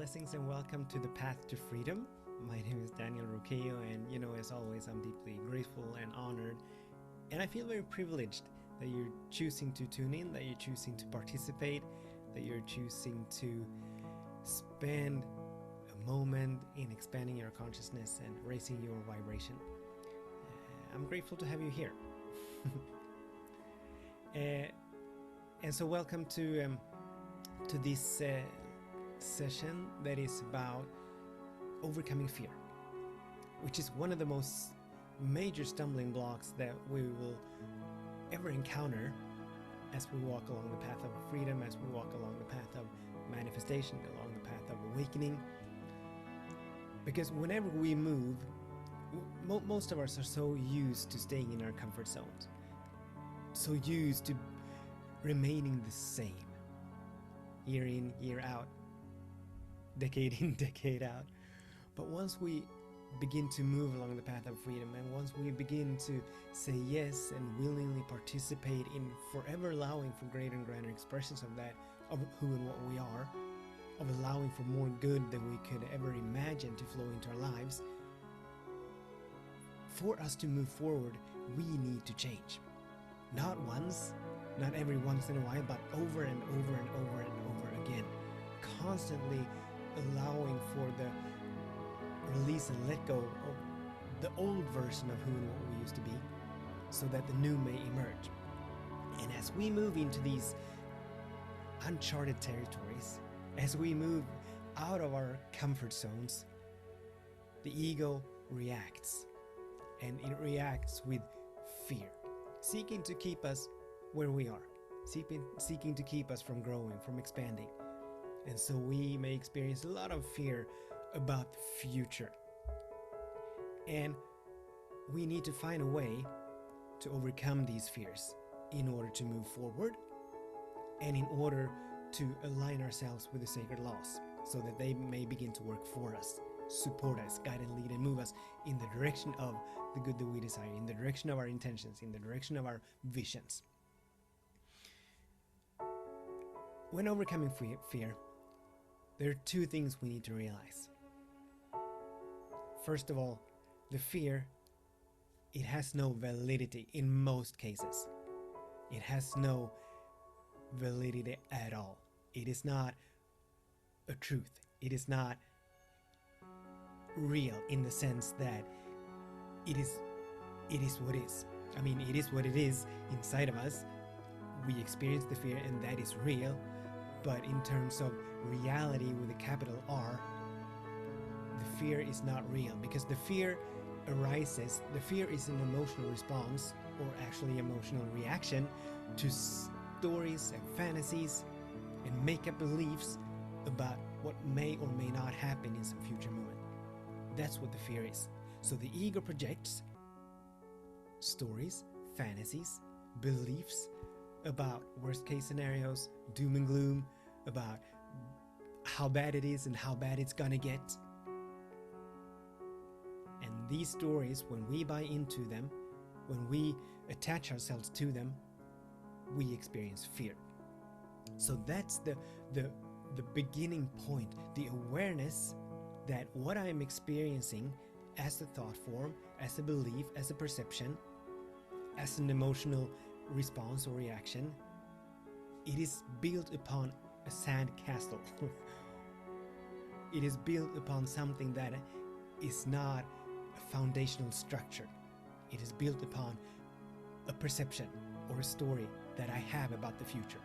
Blessings and welcome to the Path to Freedom. My name is Daniel Roqueo, and as always, I'm deeply grateful and honored. And I feel very privileged that you're choosing to tune in, that you're choosing to participate, that you're choosing to spend a moment in expanding your consciousness and raising your vibration. I'm grateful to have you here. And so welcome to this session that is about overcoming fear, which is one of the most major stumbling blocks that we will ever encounter as we walk along the path of freedom, as we walk along the path of manifestation, along the path of awakening. Because whenever we move, most of us are so used to staying in our comfort zones, so used to remaining the same year in, year out, decade in, decade out. But once we begin to move along the path of freedom, and once we begin to say yes and willingly participate in forever allowing for greater and greater expressions of that, of who and what we are, of allowing for more good than we could ever imagine to flow into our lives, for us to move forward, we need to change. Not once, not every once in a while, but over and over and over and over again. Constantly allowing for the release and let go of the old version of who and what we used to be, so that the new may emerge. And as we move into these uncharted territories, as we move out of our comfort zones, the ego reacts. And it reacts with fear, seeking to keep us where we are, seeking to keep us from growing, from expanding. And so we may experience a lot of fear about the future. And we need to find a way to overcome these fears in order to move forward, and in order to align ourselves with the sacred laws, so that they may begin to work for us, support us, guide and lead, and move us in the direction of the good that we desire, in the direction of our intentions, in the direction of our visions. When overcoming fear, there are two things we need to realize. First of all, the fear, it has no validity in most cases. It has no validity at all. It is not a truth. It is not real in the sense that it is what is. I mean, it is what it is inside of us. We experience the fear, and that is real. But in terms of reality with a capital R, the fear is not real, because the fear arises, the fear is an emotional response, or actually emotional reaction, to stories and fantasies and make-up beliefs about what may or may not happen in some future moment. That's what the fear is. So the ego projects stories, fantasies, beliefs about worst case scenarios, doom and gloom, about how bad it is and how bad it's gonna get. And these stories, when we buy into them, when we attach ourselves to them, we experience fear. So that's the beginning point, the awareness that what I am experiencing as a thought form, as a belief, as a perception, as an emotional response or reaction, it is built upon a sand castle. It is built upon something that is not a foundational structure. It is built upon a perception or a story that I have about the future.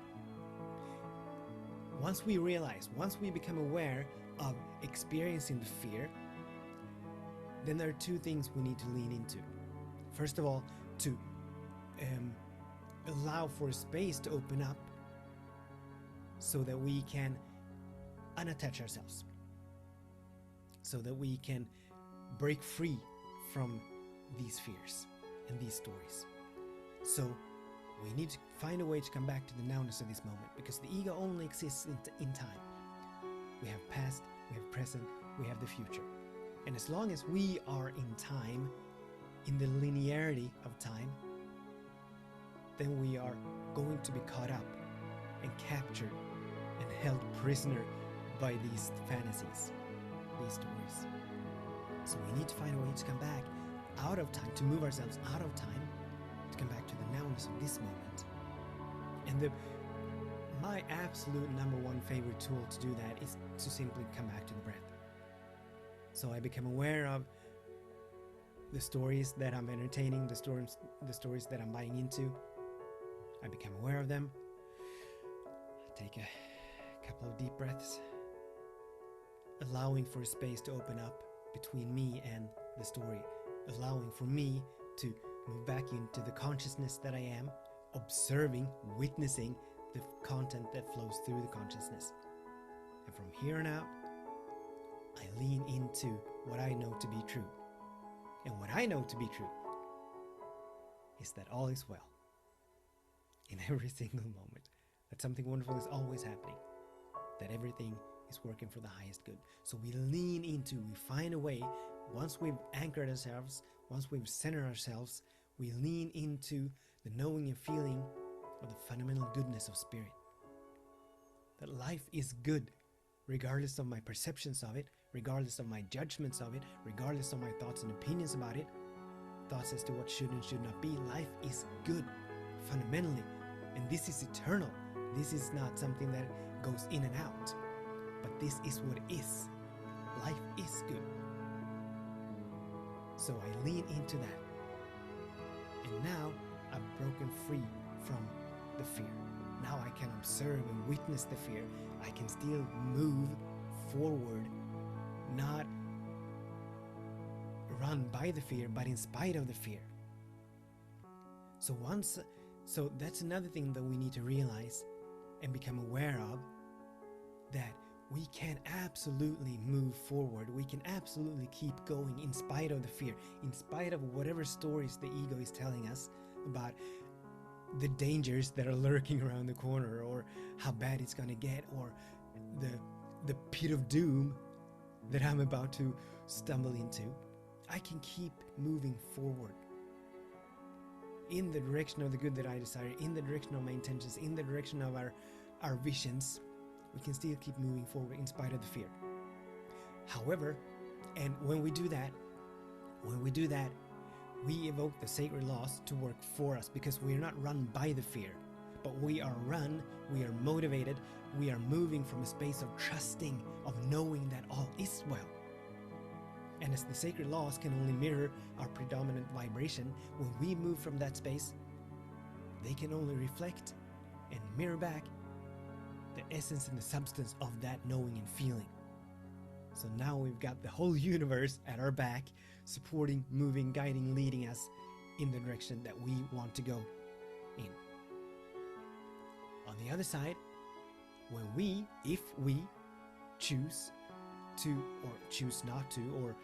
Once we realize, once we become aware of experiencing the fear, then there are two things we need to lean into. First of all, to allow for space to open up, so that we can unattach ourselves, so that we can break free from these fears and these stories. So we need to find a way to come back to the nowness of this moment, because the ego only exists in time. We have past, we have present, we have the future. And as long as we are in time, in the linearity of time, then we are going to be caught up and captured and held prisoner by these fantasies, these stories. So we need to find a way to come back out of time, to move ourselves out of time, to come back to the nowness of this moment. And my absolute number one favorite tool to do that is to simply come back to the breath. So I become aware of the stories that I'm entertaining, the stories that I'm buying into. I become aware of them. I take a couple of deep breaths, allowing for a space to open up between me and the story, allowing for me to move back into the consciousness that I am, observing, witnessing the content that flows through the consciousness. And from here on out, I lean into what I know to be true. And what I know to be true is that all is well in every single moment, that something wonderful is always happening, that everything is working for the highest good. So we lean into, we find a way, once we've anchored ourselves, once we've centered ourselves, we lean into the knowing and feeling of the fundamental goodness of spirit. That life is good, regardless of my perceptions of it, regardless of my judgments of it, regardless of my thoughts and opinions about it, thoughts as to what should and should not be. Life is good, fundamentally. And this is eternal. This is not something that goes in and out. But this is what is. Life is good. So I lean into that. And now I've broken free from the fear. Now I can observe and witness the fear. I can still move forward, not run by the fear, but in spite of the fear. So that's another thing that we need to realize and become aware of, that we can absolutely move forward. We can absolutely keep going in spite of the fear, in spite of whatever stories the ego is telling us about the dangers that are lurking around the corner, or how bad it's going to get, or the pit of doom that I'm about to stumble into. I can keep moving forward in the direction of the good that I desire, in the direction of my intentions, in the direction of our visions. We can still keep moving forward in spite of the fear. However, and when we do that, we evoke the sacred laws to work for us, because we are not run by the fear, but we are motivated, we are moving from a space of trusting, of knowing that all is well. And as the sacred laws can only mirror our predominant vibration, when we move from that space, they can only reflect and mirror back the essence and the substance of that knowing and feeling. So now we've got the whole universe at our back, supporting, moving, guiding, leading us in the direction that we want to go in. On the other side, if we choose to, or choose not to, or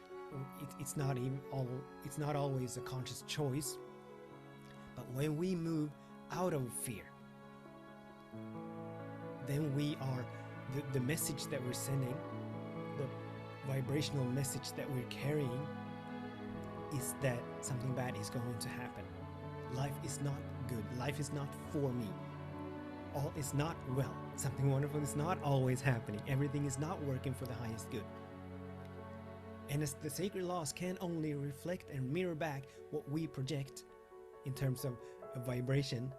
it's not always a conscious choice, but when we move out of fear, then we are, the message that we're sending, the vibrational message that we're carrying, is that something bad is going to happen. Life is not good. Life is not for me. All is not well. Something wonderful is not always happening. Everything is not working for the highest good. And as the sacred laws can only reflect and mirror back what we project in terms of a vibration,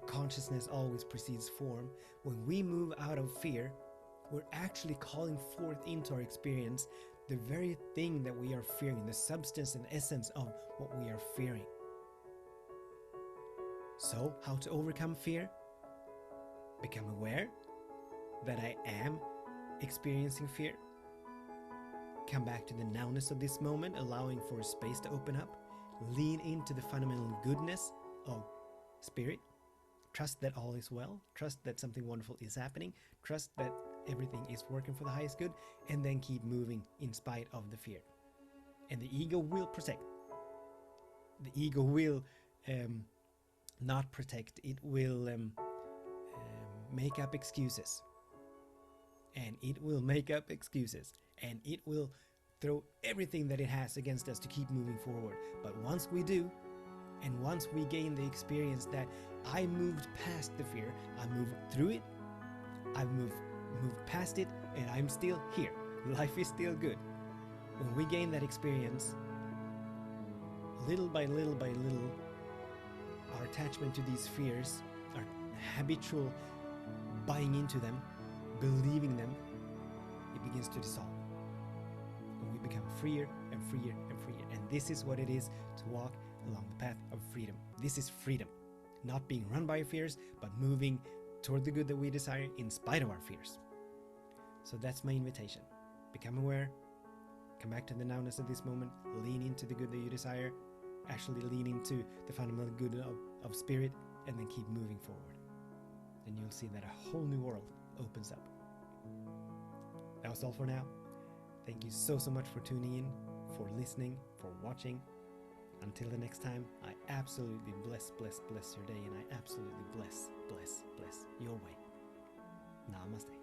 consciousness always precedes form. When we move out of fear, we're actually calling forth into our experience the very thing that we are fearing, the substance and essence of what we are fearing. So, how to overcome fear? Become aware that I am experiencing fear. Come back to the nowness of this moment, allowing for a space to open up. Lean into the fundamental goodness of spirit. Trust that all is well. Trust that something wonderful is happening. Trust that everything is working for the highest good. And then keep moving in spite of the fear. And the ego will protect. The ego will not protect. It will make up excuses. And it will make up excuses. And it will throw everything that it has against us to keep moving forward. But once we do, and once we gain the experience that I moved past the fear, I moved through it, I've moved moved past it, and I'm still here. Life is still good. When we gain that experience, little by little by little, our attachment to these fears, our habitual buying into them, believing them, it begins to dissolve. And we become freer and freer and freer. And this is what it is to walk along the path of freedom. This is freedom. Not being run by fears, but moving toward the good that we desire in spite of our fears. So that's my invitation. Become aware, come back to the nowness of this moment, lean into the good that you desire, actually lean into the fundamental good of spirit, and then keep moving forward. And you'll see that a whole new world opens up. That was all for now. Thank you so much for tuning in, for listening, for watching. Until the next time, I absolutely bless your day, and I absolutely bless your way. Namaste.